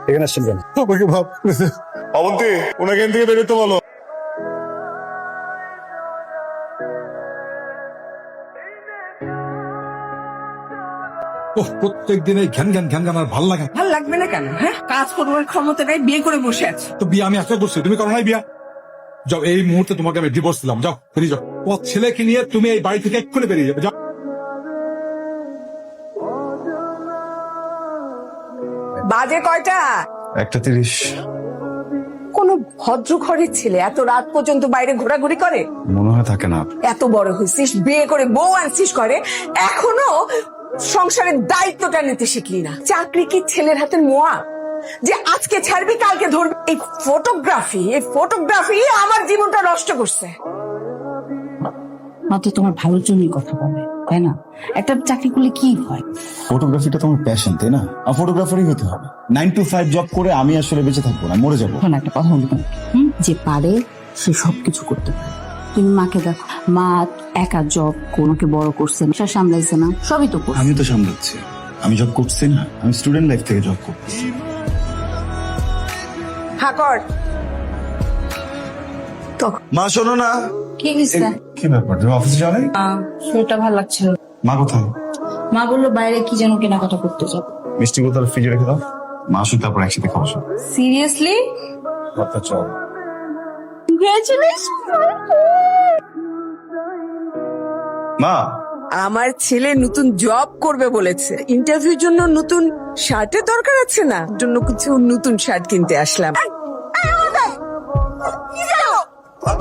এখানে আসছেন কেন? আমাকে ভাব অবন্তি ওনাকে এখান থেকে বেরোতে বলো। প্রত্যেক দিন এই ঘ্যান ঘ্যান ঘ্যান ঘ্যান আর ভাল লাগে না। ভাল লাগবে না কেন? হ্যাঁ, কাজ করবার ক্ষমতা নাই, বিয়ে করে বসে আছে। তো বিয়ে আমি আজকে করছি, তুমি করো নাই বিয়া? যাও, এই মুহূর্তে তোমাকে আমি ডিভোর্স দিলাম, যাও বেরিয়ে যাও। ও ছেলেকে নিয়ে তুমি এই বাড়ি থেকে এক্ষুনি বেরিয়ে যাবে, যাও। বাজে কয়টা? 1:30। কোন ভদ্র ঘরের ছেলে এত রাত পর্যন্ত বাইরে ঘোরাঘুরি করে? মনে হয় থাকে না। এত বড় হয়েছিস, বিয়ে করে বউ আনছিস করে, এখনো সংসারের দায়িত্বটা নিতে শিখলি না। চাকরি কি ছেলের হাতের মোয়া যে আজকে ছাড়বি কালকে ধরবি? এই ফটোগ্রাফি আমার জীবনটা নষ্ট করছে। মা তো তোমার ভালোর জন্যই কথা বলে, তাই না? একটা চাকরি করলে কি হয়? ফটোগ্রাফিটা তোমার প্যাশন, তাই না? আর ফটোগ্রাফারই হতে হবে। 9 to 5 জব করে আমি আসলে বেঁচে থাকবো না, মরে যাবো। শোনো, একটা কথা বলি তোমাকে, যে পারে সে সবকিছু করতে পারে। তুমি মাকে দেখো, মা একা জব কোনোকে বড় করছে না, সামলাইছে না, সবই তো করছে। আমি তো সামলাচ্ছি। আমি জব করছি না, আমি স্টুডেন্ট লাইফ থেকে জব করছি। হাকর মা শোনো না। কি হয়েছে? কি ব্যাপার, তুমি অফিসে যাও নাই? শরীরটা ভালো লাগছিল। মা কোথায়? মা বললো বাইরে কি যেন কেনাকাটা করতে যাবো। মিষ্টি বোতল ফ্রিজে রেখে দাও, মা আসুক তারপর একসাথে খাবো। সিরিয়াসলি? কথা চল। মা, আমার ছেলে নতুন জব করবে বলেছে, ইন্টারভিউর জন্য নতুন শার্টের দরকার আছে না, জন্য কিছু নতুন শার্ট কিনতে আসলাম।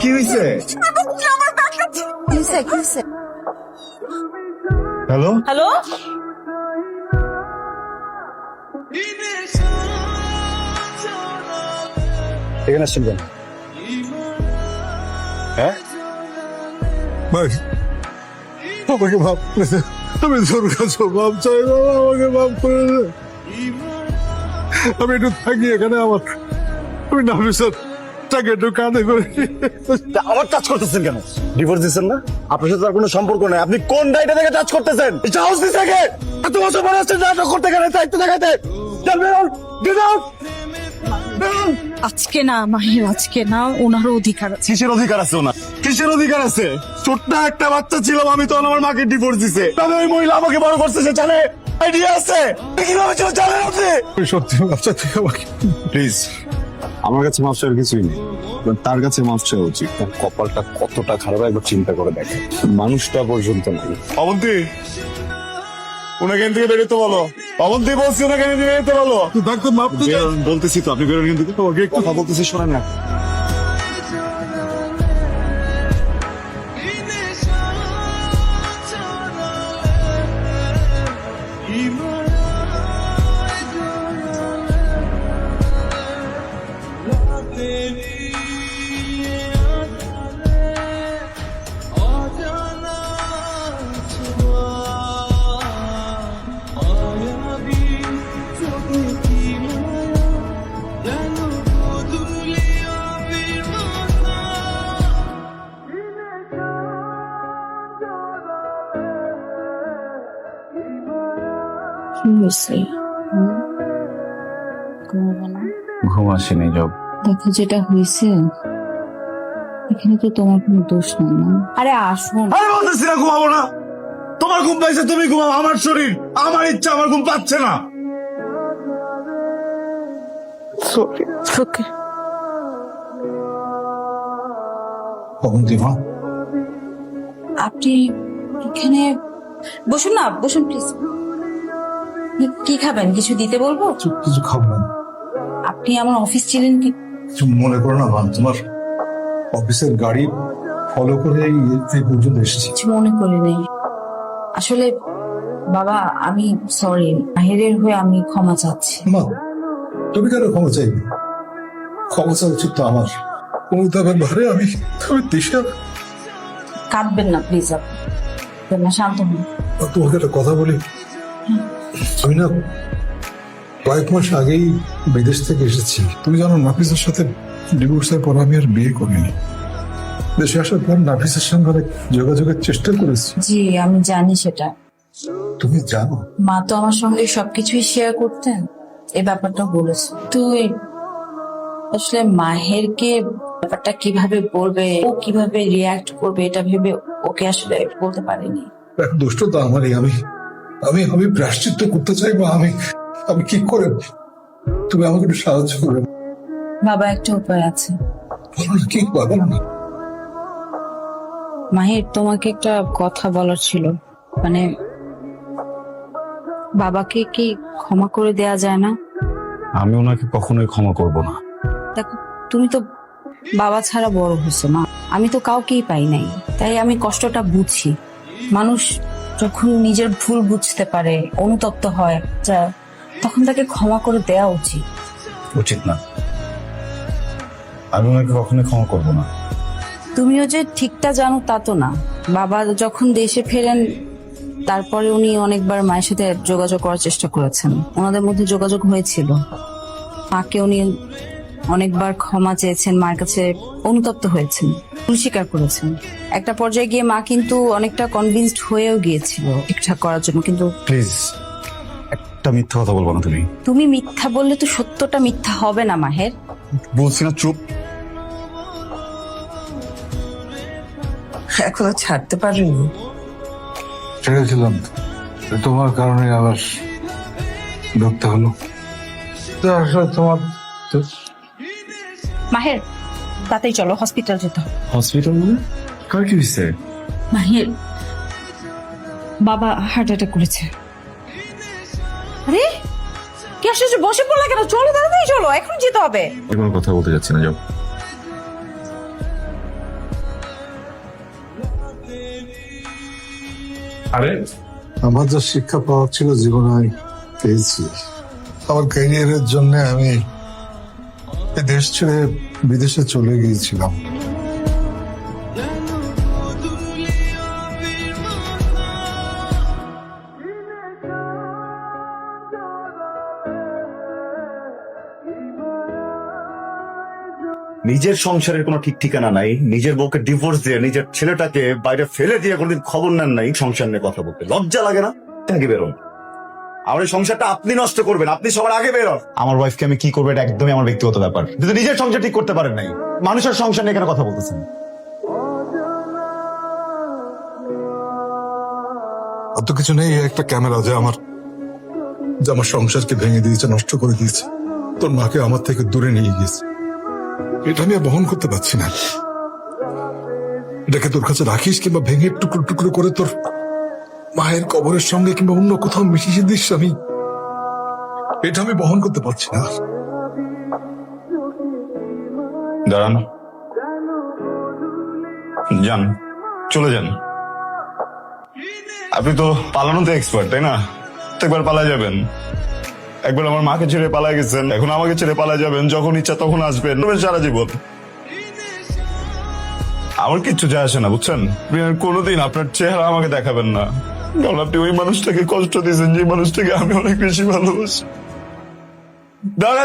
কি হয়েছে? হ্যালো হ্যালো, এখানে আসছেন কেন? হ্যাঁ, ভাই আমাকে ভাব, আমি তোর কাছে ভাব চাই, বাবা আমাকে ভাব করে দে। আমি একটু থাকি এখানে, আমি নাফিসার টাকা একটু কাঁধে করে আবার টাচ করতেছেন কেন? ডিভোর্স দিচ্ছেন না? আপনার সাথে আর কোনো সম্পর্ক নাই। আপনি কোন ডাইটা থেকে টাচ করতেছেন? সাহস দিচ্ছে কে? এত বছর পরে আসছেন নাটক করতে, গেলে দায়িত্ব দেখাইতে। আজকে না মাহির, আজকে না, ওনারও অধিকার আছে। কিসের অধিকার আছে ওনার? কিসের অধিকার আছে? ছোট্ট একটা বাচ্চা ছিলাম আমি, তখন আমার মাকে ডিভোর্স দিছে। তবে ওই মহিলা আমাকে বড় করছে, সে জানে? আইডিয়া আছে কিভাবে ছিল জানেন আপনি? সত্যি বাচ্চা থেকে আমাকে প্লিজ, আমার কাছে মাফ চাওয়ার কিছুই নেই, তার কাছে মাফ চাওয়া উচিত। তার কপালটা কতটা খারাপ একবার চিন্তা করে দেখে। মানুষটা পর্যন্ত নাই। অবন্তি ওনাকে এখান থেকে বেরোতে বলো। অবন্তি বলছি ওনাকে এখান থেকে বেরোতে বলো। ডাক্তার মাপ বলতেছি তো, আপনি বেরোন কিন্তু। কথা বলতেছি, শোনেন না। কি হয়েছে? ঘুমাবো না? ঘুম আসেনি জব। দেখো, যেটা হয়েছে এখানে তো তোমার কোনো দোষ নেই না। আরে আসুন। আমি বলতেছি না ঘুমাবো না। তোমার ঘুম পাইছে, তুমি ঘুমাও। আমার শরীর, আমার ইচ্ছা, আমার ঘুম পাচ্ছে না। ওকে, অবন্তি মা, আপনি এখানে বসুন না, বসুন প্লিজ। কি খাবেন? কিছু দিতে বলবো? কিছু খাবো না। আপনি আমার অফিস ছিলেন কি? কিছু মনে করো না মা, তোমার অফিসের গাড়ি ফলো করে এই পর্যন্ত এসেছি। কিছু মনে করে নেই। আসলে বাবা, আমি সরি, মাহিরের হয়ে আমি ক্ষমা চাচ্ছি। মা, তুমি কেন ক্ষমা চাইবে? ক্ষমা চাওয়া উচিত তো আমার। অনুতাপের ভারে আমি দিশা। কাঁদবেন না প্লিজ, আপনি না, শান্ত হন। তোমাকে একটা কথা বলি, আমি না কয়েক মাস আগেই বিদেশ থেকে এসেছি। তুমি জানো, নাফিসের সাথে ডিভোর্সের পর আমি আর বিয়ে করিনি। দেশে আসার পর নাফিসের সঙ্গে অনেক যোগাযোগের চেষ্টা করেছি। জি, আমি জানি সেটা। তুমি জানো? মা তো আমার সঙ্গে সবকিছুই শেয়ার করতেন। এই ব্যাপারটা বলেছ তুই আসলে মাহেরকে ব্যাপারটা কিভাবে বলবে, ও কিভাবে রিয়াক্ট করবে এটা ভেবে ওকে আসলে বলতে পারিনি। এখন দুষ্ট তো আমারই। আমি আমি আমি প্রায়শ্চিত্ত করতে চাই বা আমি আমি কি করে, তুমি আমাকে একটু সাহায্য করবে। বাবা, একটা উপায় আছে। বলো না, কি বলো না। মাহির, তোমাকে একটা কথা বলার ছিল। মানে বাবাকে কি ক্ষমা করে দেয়া যায় না? আমি ওনাকে কখনোই ক্ষমা করব না। দেখো, তুমি তো বাবা ছাড়া বড় হয়েছো না, আমি তো কাউকেই পাই নাই, তাই আমি কষ্টটা বুঝি। মানুষ যখন নিজের ভুল বুঝতে পারে, অনুতপ্ত হয়, তখন তাকে ক্ষমা করে দেয়া উচিত। উচিত না, আমি ওনাকে কখনোই ক্ষমা করব না। তুমিও যে ঠিকটা জানো তা তো না। বাবা যখন দেশে ফেরেন তারপরে উনি অনেকবার মায়ের সাথে যোগাযোগ করার চেষ্টা করেছেন, ওনাদের মধ্যে যোগাযোগ হয়েছিল। মাকে উনি অনেকবার ক্ষমা চেয়েছেন, মার কাছে অনুতপ্ত হয়েছেন, ভুল স্বীকার করেছেন। একটা পর্যায়ে গিয়ে মা কিন্তু অনেকটা কনভিন্সড হয়েও গিয়েছিল ঠিকঠাক করার জন্য, কিন্তু প্লিজ একটা মিথ্যা কথা বলবো না তুমি। তুমি মিথ্যা বললে তো সত্যটা মিথ্যা হবে না মাহের। বলছি না চুপ। এখনো ছাড়তে পারিনি। ছেড়েছিলাম তো, তোমার কারণে আবার ঢুকতে হলো। তো আসলে তোমার মাহের, তাতেই চলো, হসপিটাল যেতে হবে। হসপিটাল মানে কার কি হয়েছে? মাহির, বাবা হার্ট অ্যাটাক করেছে। আরে কি আশ্চর্য, বসে পড়লা কেন? চলো তাড়াতাড়ি চলো, এখন যেতে হবে। কোনো কথা বলতে যাচ্ছি না, যাও। আরে আমার যা শিক্ষা পাওয়ার ছিল জীবনে আমি পেয়েছি। আমার ক্যারিয়ারের জন্য আমি এই দেশ ছেড়ে বিদেশে চলে গিয়েছিলাম। নিজের সংসারের কোনো ঠিক ঠিকানা নাই, নিজের বউকে ডিভোর্স দিয়ে নিজের ছেলেটাকে বাইরে ফেলে দিয়ে কোনদিন খবর নেন নাই সংসার নিয়ে কথা বলতে। লজ্জা লাগে না? আগে বেরোন। আমার এই সংসারটা আপনি নষ্ট করবেন, আপনি সবার আগে বেরোন। আমার ওয়াইফকে আমি কি করবো এটা একদমই আমার ব্যক্তিগত ব্যাপার। যদি নিজের সংসার ঠিক করতে পারেন নাই, মানুষের সংসার নিয়ে কেন কথা বলতেছেন? অত কিছু নেই, একটা ক্যামেরা যে আমার সংসারকে ভেঙে দিয়েছে, নষ্ট করে দিয়েছে, তোর মাকে আমার থেকে দূরে নিয়ে গিয়েছে। এটা আমি আর বহন করতে পারছি না। এটাকে তোর কাছে রাখিস কিংবা ভেঙে টুকরো টুকরো করে তোর মায়ের কবরের সঙ্গে কিংবা অন্য কোথাও মিশিয়ে দিস, এটা আমি বহন করতে পারছি না। দাঁড়ান, যান, চলে যান। আপনি তো পালানোতে এক্সপার্ট, তাই না? একবার পালা যাবেন, একবার আমার মাকে ছেড়ে পালা গেছেন, এখন আমাকে ছেড়ে পালা যাবেন। যখন ইচ্ছা তখন আসবেন, সারা জীবন। আমার কিচ্ছু যায় আসে না, বুঝছেন? আপনি আর কোনোদিন আপনার চেহারা আমাকে দেখাবেন না, কারণ আপনি ওই মানুষটাকে কষ্ট দিয়েছেন যে মানুষটাকে আমি অনেক বেশি ভালোবাসি। দাঁড়া